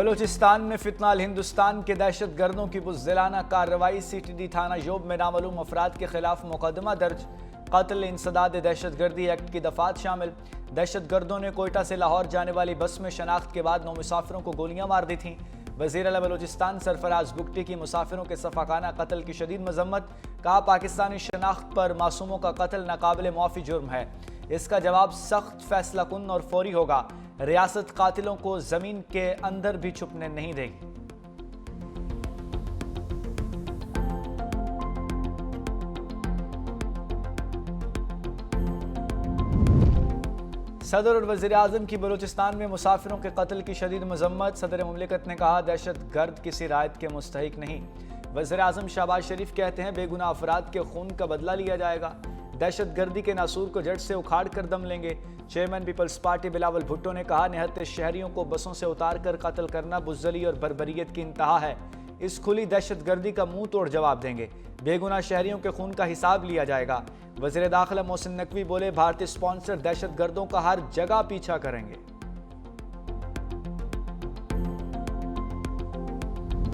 بلوچستان میں فتنہ الہندوستان کے دہشت گردوں کی بزدلانہ کارروائی CTD تھانہ یوب میں نامعلوم افراد کے خلاف مقدمہ درج قتل انسداد دہشت گردی ایکٹ کی دفعات شامل دہشت گردوں نے کوئٹہ سے لاہور جانے والی بس میں شناخت کے بعد 9 مسافروں کو گولیاں مار دی تھیں۔ وزیر اعلیٰ بلوچستان سرفراز بگٹی کی مسافروں کے صفاقانہ قتل کی شدید مذمت، کہا پاکستانی شناخت پر معصوموں کا قتل ناقابل معافی جرم ہے، اس کا جواب سخت فیصلہ کن اور فوری ہوگا، ریاست قاتلوں کو زمین کے اندر بھی چھپنے نہیں دے گی۔ صدر اور وزیر اعظم کی بلوچستان میں مسافروں کے قتل کی شدید مذمت، صدر مملکت نے کہا دہشت گرد کسی رعایت کے مستحق نہیں۔ وزیر اعظم شہباز شریف کہتے ہیں بے گناہ افراد کے خون کا بدلہ لیا جائے گا، دہشت گردی کے ناسور کو جڑ سے اکھاڑ کر دم لیں گے۔ چیئرمین پیپلز پارٹی بلاول بھٹو نے کہا نہتے شہریوں کو بسوں سے اتار کر قتل کرنا بزدلی اور بربریت کی انتہا ہے، اس کھلی دہشت گردی کا منہ توڑ جواب دیں گے، بے گناہ شہریوں کے خون کا حساب لیا جائے گا۔ وزیر داخلہ محسن نقوی بولے بھارتی سپانسر دہشت گردوں کا ہر جگہ پیچھا کریں گے۔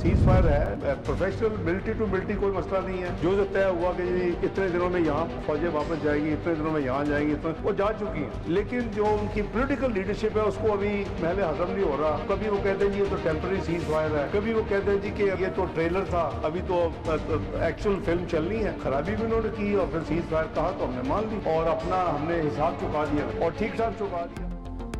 سیز فائر ہے، پروفیشنل ملٹری ٹو ملٹری کوئی مسئلہ نہیں ہے، جو طے ہوا کہ اتنے دنوں میں یہاں فوجیں واپس جائیں گی، اتنے دنوں میں یہاں جائیں گی، وہ جا چکی ہیں، لیکن جو ان کی پولیٹیکل لیڈرشپ ہے اس کو ابھی محل ہضم نہیں ہو رہا۔ کبھی وہ کہتے ہیں جی یہ تو ٹیمپرری سیز فائر ہے، کبھی وہ کہتے ہیں جی کہ یہ تو ٹریلر تھا، ابھی تو ایکچوئل فلم چلنی ہے۔ خرابی بھی انہوں نے کی اور پھر سیز فائر کہا تو ہم نے مان لی اور اپنا ہم نے حساب چکا دیا اور ٹھیک ٹھاک چکا دیا۔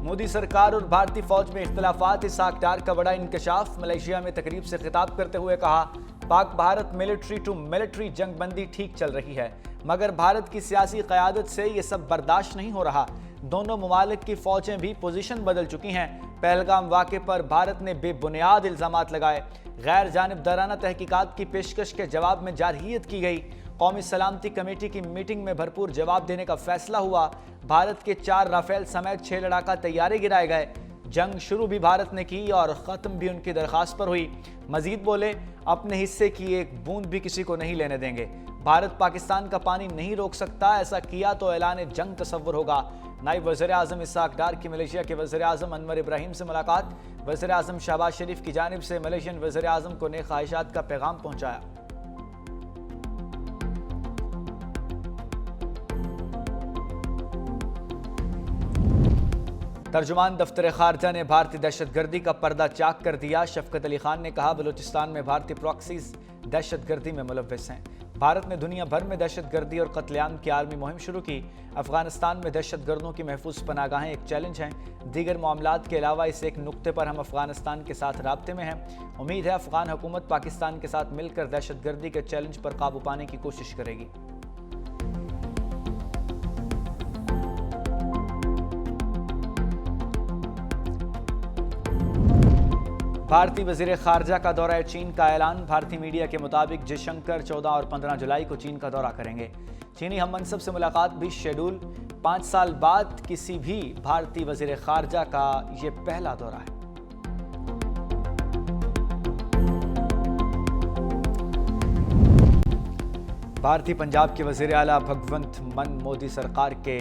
مودی سرکار اور بھارتی فوج میں اختلافات، اسحاق ڈار کا بڑا انکشاف، ملائیشیا میں تقریب سے خطاب کرتے ہوئے کہا پاک بھارت ملٹری ٹو ملٹری جنگ بندی ٹھیک چل رہی ہے، مگر بھارت کی سیاسی قیادت سے یہ سب برداشت نہیں ہو رہا، دونوں ممالک کی فوجیں بھی پوزیشن بدل چکی ہیں۔ پہلگام واقعے پر بھارت نے بے بنیاد الزامات لگائے، غیر جانبدارانہ تحقیقات کی پیشکش کے جواب میں جارحیت کی گئی، قومی سلامتی کمیٹی کی میٹنگ میں بھرپور جواب دینے کا فیصلہ ہوا، بھارت کے 4 رافیل سمیت 6 لڑاکا طیارے گرائے گئے، جنگ شروع بھی بھارت نے کی اور ختم بھی ان کی درخواست پر ہوئی۔ مزید بولے اپنے حصے کی ایک بوند بھی کسی کو نہیں لینے دیں گے، بھارت پاکستان کا پانی نہیں روک سکتا، ایسا کیا تو اعلان جنگ تصور ہوگا۔ نائب وزیر اعظم اسحاق ڈار کی ملائیشیا کے وزیر اعظم انور ابراہیم سے ملاقات، وزیر اعظم شہباز شریف کی جانب سے ملائیشین وزیر اعظم کو نیک خواہشات کا پیغام پہنچایا۔ ترجمان دفتر خارجہ نے بھارتی دہشت گردی کا پردہ چاک کر دیا، شفقت علی خان نے کہا بلوچستان میں بھارتی پراکسیز دہشت گردی میں ملوث ہیں، بھارت نے دنیا بھر میں دہشت گردی اور قتل عام کی عالمی مہم شروع کی، افغانستان میں دہشت گردوں کی محفوظ پناہ گاہیں ایک چیلنج ہیں، دیگر معاملات کے علاوہ اس ایک نقطے پر ہم افغانستان کے ساتھ رابطے میں ہیں، امید ہے افغان حکومت پاکستان کے ساتھ مل کر دہشت گردی کے چیلنج پر قابو پانے کی کوشش کرے گی۔ بھارتی وزیر خارجہ کا دورہ چین کا اعلان، بھارتی میڈیا کے مطابق جے شنکر 14 اور 15 جولائی کو چین کا دورہ کریں گے، چینی ہم منصب سے ملاقات بھی شیڈول، 5 سال بعد کسی بھی بھارتی وزیر خارجہ کا یہ پہلا دورہ ہے۔ بھارتی پنجاب کے وزیر اعلیٰ بھگونت مان مودی سرکار کے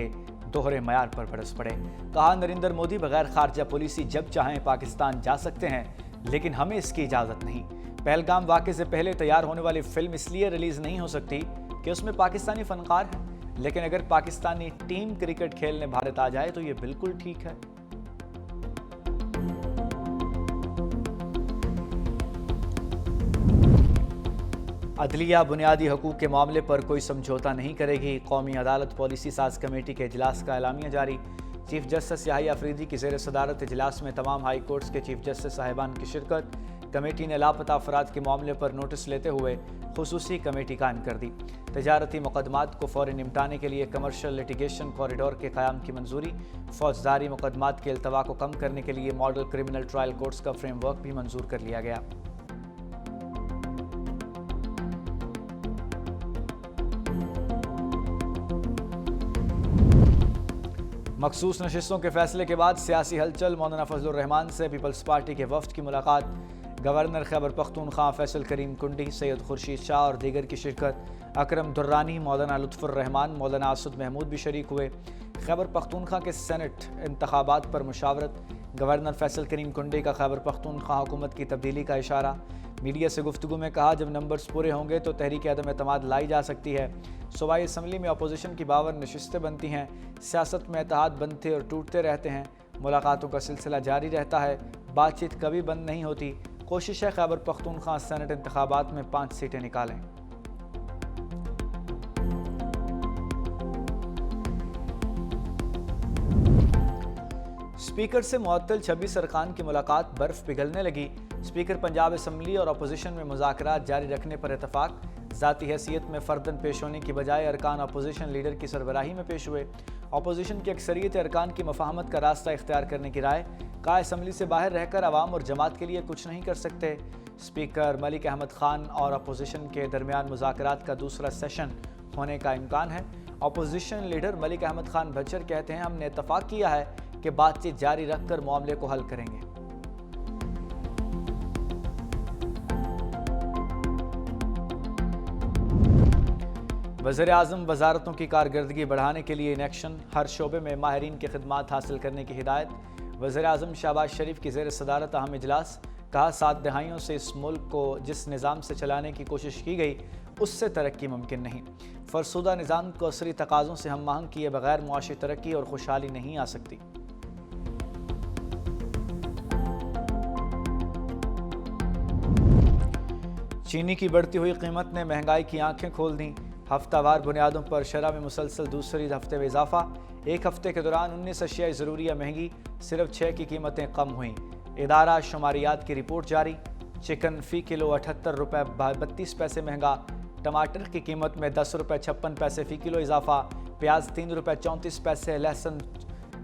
دوہرے معیار پر برس پڑے، کہا نریندر مودی بغیر خارجہ پالیسی جب چاہیں پاکستان جا سکتے ہیں لیکن ہمیں اس کی اجازت نہیں۔ پہلگام واقعے سے پہلے تیار ہونے والی فلم اس لیے ریلیز نہیں ہو سکتی کہ اس میں پاکستانی فنکار ہیں، لیکن اگر پاکستانی ٹیم کرکٹ کھیلنے بھارت آ جائے تو یہ بالکل ٹھیک ہے۔ عدلیہ بنیادی حقوق کے معاملے پر کوئی سمجھوتا نہیں کرے گی، قومی عدالت پالیسی ساز کمیٹی کے اجلاس کا اعلامیہ جاری، چیف جسٹس یحییٰ افریدی کی زیر صدارت اجلاس میں تمام ہائی کورٹس کے چیف جسٹس صاحبان کی شرکت، کمیٹی نے لاپتہ افراد کے معاملے پر نوٹس لیتے ہوئے خصوصی کمیٹی قائم کر دی، تجارتی مقدمات کو فوری نمٹانے کے لیے کمرشل لیٹیگیشن کوریڈور کے قیام کی منظوری، فوجداری مقدمات کے التوا کو کم کرنے کے لیے ماڈل کرمنل ٹرائل کورٹس کا فریم ورک بھی منظور کر لیا گیا۔ مخصوص نشستوں کے فیصلے کے بعد سیاسی ہلچل، مولانا فضل الرحمان سے پیپلز پارٹی کے وفد کی ملاقات، گورنر خیبر پختونخوا فیصل کریم کنڈی، سید خورشید شاہ اور دیگر کی شرکت، اکرم درانی، مولانا لطف الرحمان، مولانا اسد محمود بھی شریک ہوئے۔ خیبر پختونخوا کے سینٹ انتخابات پر مشاورت، گورنر فیصل کریم کنڈی کا خیبر پختونخوا حکومت کی تبدیلی کا اشارہ، میڈیا سے گفتگو میں کہا جب نمبرز پورے ہوں گے تو تحریک عدم اعتماد لائی جا سکتی ہے۔ صوبائی اسمبلی میں اپوزیشن کی 52 نشستیں بنتی ہیں، سیاست میں اتحاد بنتے اور ٹوٹتے رہتے ہیں، ملاقاتوں کا سلسلہ جاری رہتا ہے، بات چیت کبھی بند نہیں ہوتی، کوشش ہے خیبر پختونخوا سینٹ انتخابات میں 5 سیٹیں نکالیں۔ اسپیکر سے معطل 26 ارکان کی ملاقات برف پگھلنے لگی، اسپیکر پنجاب اسمبلی اور اپوزیشن میں مذاکرات جاری رکھنے پر اتفاق، ذاتی حیثیت میں فردن پیش ہونے کی بجائے ارکان اپوزیشن لیڈر کی سربراہی میں پیش ہوئے، اپوزیشن کی اکثریت ارکان کی مفاہمت کا راستہ اختیار کرنے کی رائے، کہا اسمبلی سے باہر رہ کر عوام اور جماعت کے لیے کچھ نہیں کر سکتے، اسپیکر ملک احمد خان اور اپوزیشن کے درمیان مذاکرات کا دوسرا سیشن ہونے کا امکان ہے، opposition leader Malik Ahmad Khan Butcher کہتے ہیں ہم نے اتفاق کیا ہے کہ بات چیت جاری رکھ کر معاملے کو حل کریں گے۔ وزیر اعظم وزارتوں کی کارکردگی بڑھانے کے لیے ان ایکشن، ہر شعبے میں ماہرین کی خدمات حاصل کرنے کی ہدایت، وزیر اعظم شہباز شریف کی زیر صدارت اہم اجلاس، کہا 7 دہائیوں سے اس ملک کو جس نظام سے چلانے کی کوشش کی گئی اس سے ترقی ممکن نہیں، فرسودہ نظام کو عصری تقاضوں سے ہم آہنگ کیے بغیر معاشی ترقی اور خوشحالی نہیں آ سکتی۔ چینی کی بڑھتی ہوئی قیمت نے مہنگائی کی آنکھیں کھول دیں، ہفتہ وار بنیادوں پر شرح میں مسلسل دوسری ہفتے میں اضافہ، ایک ہفتے کے دوران 19 اشیاء ضروریہ مہنگی، صرف 6 کی قیمتیں کم ہوئیں، ادارہ شماریات کی رپورٹ جاری، چکن فی کلو 78 روپے 32 پیسے مہنگا، ٹماٹر کی قیمت میں 10 روپے 56 پیسے فی کلو اضافہ، پیاز 3 روپے 34 پیسے، لہسن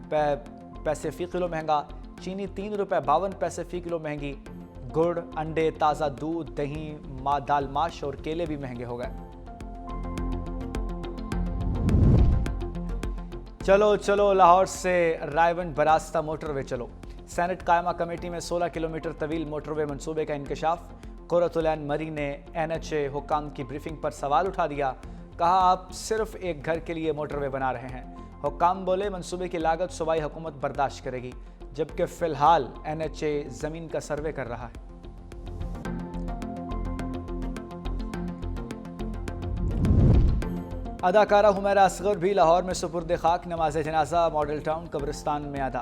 پیسے فی کلو مہنگا، چینی 3 روپے 52 پیسے فی کلو مہنگی، گڑ، انڈے، تازہ دودھ، دہی، دال ماش اور کیلے بھی مہنگے ہو گئے۔ چلو چلو لاہور سے رائیونڈ براستہ موٹر وے چلو، سینٹ قائمہ کمیٹی میں 16 کلومیٹر طویل موٹر وے منصوبے کا انکشاف، قرۃ العین مری نے NHA حکام کی بریفنگ پر سوال اٹھا دیا، کہا آپ صرف ایک گھر کے لیے موٹر وے بنا رہے ہیں، حکام بولے منصوبے کی لاگت صوبائی حکومت برداشت کرے گی، جبکہ فی الحال NHA زمین کا سروے کر رہا ہے۔ اداکارہ حمیرہ اصغر بھی لاہور میں سپرد خاک، نماز جنازہ ماڈل ٹاؤن قبرستان میں ادا،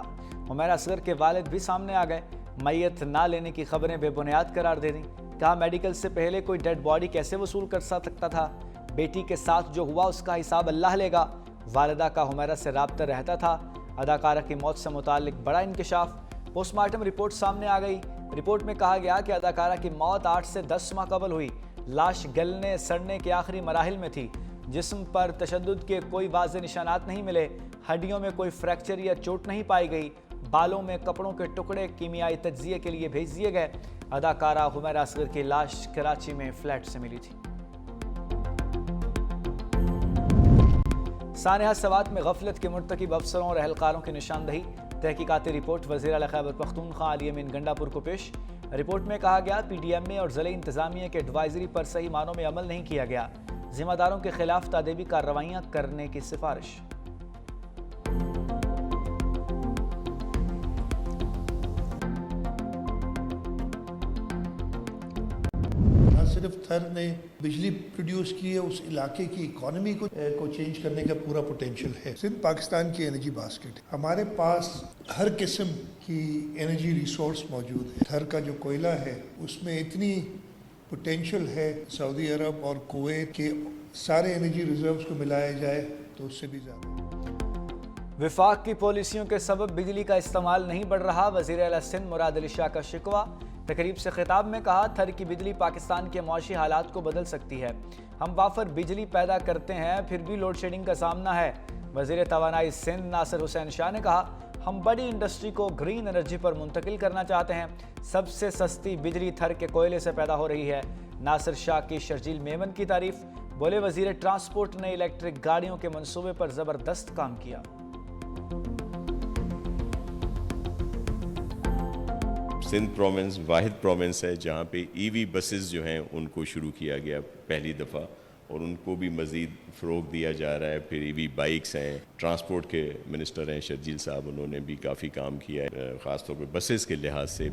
حمیرہ اصغر کے والد بھی سامنے آ گئے، میت نہ لینے کی خبریں بے بنیاد قرار دے دیں، کہا میڈیکل سے پہلے کوئی ڈیڈ باڈی کیسے وصول کر سکتا تھا، بیٹی کے ساتھ جو ہوا اس کا حساب اللہ لے گا، والدہ کا حمیرہ سے رابطہ رہتا تھا، اداکارہ کی موت سے متعلق بڑا انکشاف، پوسٹ مارٹم رپورٹ سامنے آ گئی، رپورٹ میں کہا گیا کہ اداکارہ کی موت 8 سے 10 ماہ قبل ہوئی، لاش گلنے سڑنے کے آخری مراحل میں تھی، جسم پر تشدد کے کوئی واضح نشانات نہیں ملے، ہڈیوں میں کوئی فریکچر یا چوٹ نہیں پائی گئی، بالوں میں کپڑوں کے ٹکڑے کیمیائی تجزیے کے لیے بھیج دیے گئے، اداکارہ حمیرہ اصغر کی لاش کراچی میں فلیٹ سے ملی تھی۔ سانحہ سوات میں غفلت کے مرتکب افسروں اور اہلکاروں کی نشاندہی، تحقیقاتی رپورٹ وزیر اعلیٰ خیبر پختونخوا علی امین گنڈاپور کو پیش، رپورٹ میں کہا گیا PDMA اور ضلعی انتظامیہ کے ایڈوائزری پر صحیح معنوں میں عمل نہیں کیا گیا، ذمہ داروں کے خلاف تادیبی کارروائیاں کرنے کی سفارش۔ نہ صرف تھر نے بجلی پروڈیوس کی ہے، اس علاقے کی اکانومی کو چینج کرنے کا پورا پوٹینشیل ہے۔ سندھ پاکستان کی انرجی باسکٹ، ہمارے پاس ہر قسم کی انرجی ریسورس موجود ہے، تھر کا جو کوئلہ ہے اس میں اتنی پوٹینشیل ہے، سعودی عرب اور کویت کے سارے انرجی ریزروز کو ملایا جائے تو اس سے بھی زیادہ۔ وفاق کی پالیسیوں کے سبب بجلی کا استعمال نہیں بڑھ رہا، وزیر اعلیٰ سندھ مراد علی شاہ کا شکوہ، تقریب سے خطاب میں کہا تھر کی بجلی پاکستان کے معاشی حالات کو بدل سکتی ہے، ہم وافر بجلی پیدا کرتے ہیں پھر بھی لوڈ شیڈنگ کا سامنا ہے، وزیر توانائی سندھ ناصر حسین شاہ نے کہا ہم بڑی انڈسٹری کو گرین انرجی پر منتقل کرنا چاہتے ہیں، سب سے سستی بجلی تھر کے کوئلے سے پیدا ہو رہی ہے، ناصر شاہ کی شرجیل میمن کی تعریف، بولے وزیر ٹرانسپورٹ نے الیکٹرک گاڑیوں کے منصوبے پر زبردست کام کیا۔ سندھ پروونس واحد پروونس ہے جہاں پہ EV بسز جو ہیں ان کو شروع کیا گیا پہلی دفعہ، اور ان کو بھی مزید فروغ دیا جا رہا ہے. پھر ای وی بائکس ہیں, ٹرانسپورٹ کے منسٹر ہیں شرجیل صاحب, انہوں نے بھی کافی کام کیا ہے خاص طور پہ بسز کے لحاظ سے.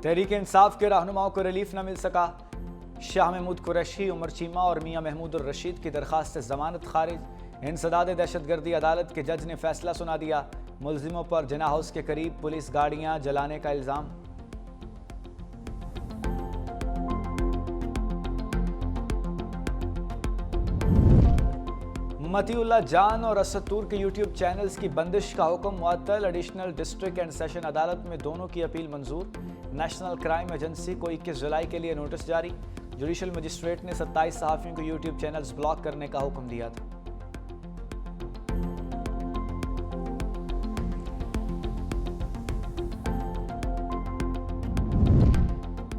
تحریک انصاف کے رہنماؤں کو ریلیف نہ مل سکا. شاہ محمود قریشی, عمر چیمہ اور میاں محمود الرشید کی درخواست ضمانت خارج. انسداد دہشت گردی عدالت کے جج نے فیصلہ سنا دیا. ملزموں پر جناح ہاؤس کے قریب پولیس گاڑیاں جلانے کا الزام. متی اللہ جان اور اسد طور کے یوٹیوب چینلز کی بندش کا حکم معطل. ایڈیشنل ڈسٹرکٹ اینڈ سیشن عدالت میں دونوں کی اپیل منظور. نیشنل کرائم ایجنسی کو 21 جولائی کے لیے نوٹس جاری. جوڈیشل مجسٹریٹ نے 27 صحافیوں کو یوٹیوب چینلز بلاک کرنے کا حکم دیا تھا.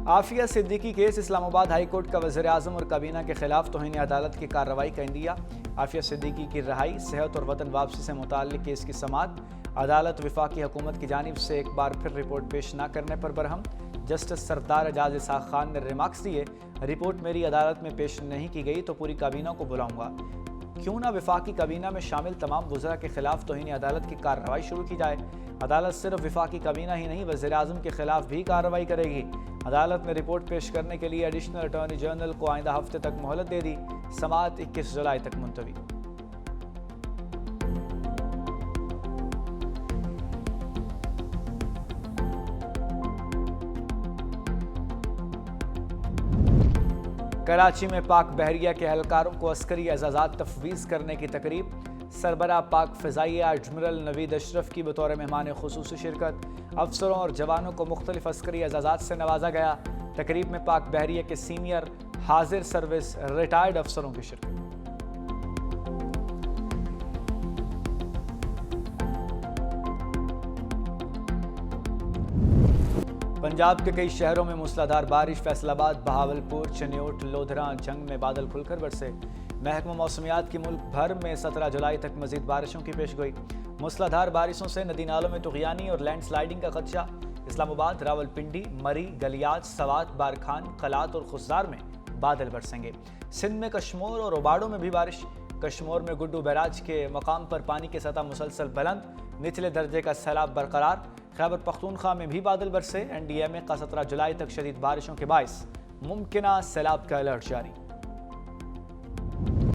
عافیہ صدیقی کیس. اسلام آباد ہائی کورٹ کا وزیر اعظم اور کابینہ کے خلاف توہین عدالت کی کارروائی کا عندیہ. عافیہ صدیقی کی رہائی, صحت اور وطن واپسی سے متعلق کیس کی سماعت. عدالت وفاقی حکومت کی جانب سے ایک بار پھر رپورٹ پیش نہ کرنے پر برہم. جسٹس سردار اعجاز اسحاق خان نے ریمارکس دیے, رپورٹ میری عدالت میں پیش نہیں کی گئی تو پوری کابینہ کو بلاؤں گا. کیوں نہ وفاقی کابینہ میں شامل تمام وزراء کے خلاف توہین عدالت کی کارروائی شروع کی جائے. عدالت صرف وفاقی کابینہ ہی نہیں, وزیر اعظم کے خلاف بھی کارروائی کرے گی. عدالت نے رپورٹ پیش کرنے کے لیے ایڈیشنل اٹارنی جنرل کو آئندہ ہفتے تک مہلت دے دی. سماعت 21 جولائی تک ملتوی. کراچی میں پاک بحریہ کے اہلکاروں کو عسکری اعزازات تفویض کرنے کی تقریب. سربراہ پاک فضائیہ ایڈمرل نوید اشرف کی بطور مہمان خصوصی شرکت. افسروں اور جوانوں کو مختلف عسکری اعزازات سے نوازا گیا. تقریب میں پاک بحریہ کے سینئر حاضر سروس ریٹائرڈ افسروں کی شرکت. پنجاب کے کئی شہروں میں موسلادھار بارش. فیصل آباد, بہاولپور, چنیوٹ, لودھراں, جنگ میں بادل کھل کر برسے. محکمہ موسمیات کی ملک بھر میں 17 جولائی تک مزید بارشوں کی پیشگوئی. موسلادھار بارشوں سے ندی نالوں میں طغیانی اور لینڈ سلائیڈنگ کا خدشہ. اسلام آباد, راولپنڈی, مری, گلیات, سوات, بارکھان, قلات اور خزدار میں بادل برسیں گے. سندھ میں کشمور اور اوباڑوں میں بھی بارش. کشمور میں گڈو بیراج کے مقام پر پانی کی سطح مسلسل بلند, نچلے درجے کا سیلاب برقرار. خیبر پختونخوا میں بھی بادل برسے. NDMA کا 17 جولائی تک شدید بارشوں کے باعث ممکنہ سیلاب کا الرٹ جاری.